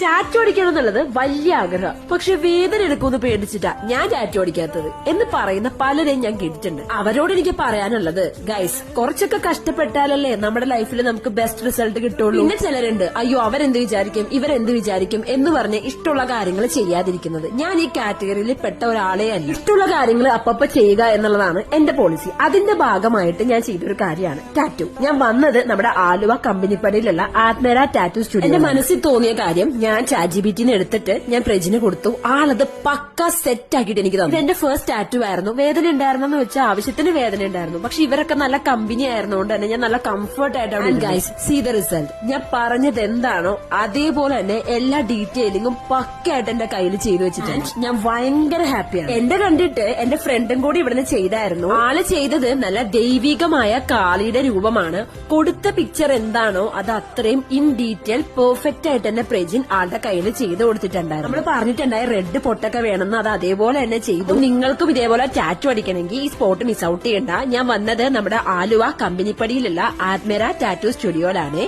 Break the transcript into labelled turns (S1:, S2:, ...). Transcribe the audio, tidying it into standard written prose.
S1: Tattoo അടിക്കണം എന്നുള്ളത് വലിയ ആഗ്രഹം. പക്ഷെ വേദന എടുക്കുമെന്ന് പേടിച്ചിട്ടാ ഞാൻ ടാറ്റു അടിക്കാത്തത് എന്ന് പറയുന്ന പലരെയും ഞാൻ കേട്ടിട്ടുണ്ട്. അവരോട് എനിക്ക് പറയാനുള്ളത്, ഗൈസ് കുറച്ചൊക്കെ കഷ്ടപ്പെട്ടാലല്ലേ നമ്മുടെ ലൈഫിൽ നമുക്ക് ബെസ്റ്റ് റിസൾട്ട് കിട്ടുള്ളൂ. പിന്നെ ചിലരുണ്ട്, അയ്യോ അവരെന്ത് വിചാരിക്കും ഇവരെന്ത് വിചാരിക്കും എന്ന് പറഞ്ഞ് ഇഷ്ടമുള്ള കാര്യങ്ങൾ ചെയ്യാതിരിക്കുന്നത്. ഞാൻ ഈ കാറ്റഗറിയിൽ പെട്ട ഒരാളെ അല്ല. ഇഷ്ടമുള്ള കാര്യങ്ങൾ അപ്പപ്പ ചെയ്യുക എന്നുള്ളതാണ് എന്റെ പോളിസി. അതിന്റെ ഭാഗമായിട്ട് ഞാൻ ചെയ്തൊരു കാര്യമാണ് ടാറ്റു. ഞാൻ വന്നത് നമ്മുടെ ആലുവ കമ്പനിപ്പടിയിലുള്ള ആത്മേര ടാറ്റു സ്റ്റുഡിയോ. എന്റെ മനസ്സിൽ തോന്നിയ കാര്യം ഞാൻ ChatGPT എടുത്തിട്ട് ഞാൻ പ്രജിന് കൊടുത്തു. ആളത് പക്ക സെറ്റ് ആക്കിയിട്ട് എനിക്ക് തന്നു. എന്റെ ഫസ്റ്റ് ടാറ്റു ആയിരുന്നു. വേദന ഉണ്ടായിരുന്നെന്ന് വെച്ചാൽ ആവശ്യത്തിന് വേദന ഉണ്ടായിരുന്നു. പക്ഷെ ഇവരൊക്കെ നല്ല കമ്പനി ആയിരുന്നുകൊണ്ട് തന്നെ ഞാൻ നല്ല കംഫർട്ട് ആയിട്ടാണ്. Guys see the result. ഞാൻ പറഞ്ഞത് എന്താണോ അതേപോലെ തന്നെ എല്ലാ ഡീറ്റെയിലിംഗും പക്കയായിട്ട് എന്റെ കയ്യിൽ ചെയ്തു വെച്ചിട്ടുണ്ട്. ഞാൻ ഭയങ്കര ഹാപ്പിയാണ്. എന്റെ കണ്ടിട്ട് എന്റെ ഫ്രണ്ടും കൂടി ഇവിടുന്ന് ചെയ്തായിരുന്നു. ആള് ചെയ്തത് നല്ല ദൈവികമായ കാളിയുടെ രൂപമാണ്. കൊടുത്ത പിക്ചർ എന്താണോ അത് അത്രയും ഇൻ ഡീറ്റെയിൽ പെർഫെക്റ്റ് ആയിട്ട് തന്നെ പ്രജിൻ ആളുടെ കയ്യിൽ ചെയ്ത് കൊടുത്തിട്ടുണ്ടായിരുന്നു. നമ്മൾ പറഞ്ഞിട്ടുണ്ടായ റെഡ് പൊട്ടൊക്കെ വേണമെന്ന് അത് അതേപോലെ തന്നെ ചെയ്തു. നിങ്ങൾക്കും ഇതേപോലെ ടാറ്റു അടിക്കണമെങ്കിൽ ഈ സ്പോട്ട് മിസ് ഔട്ട് ചെയ്യണ്ട. ഞാൻ വന്നത് നമ്മുടെ ആലുവ കമ്പനിപ്പടിയിലുള്ള ആത്മേര ടാറ്റു സ്റ്റുഡിയോയിലാണ്.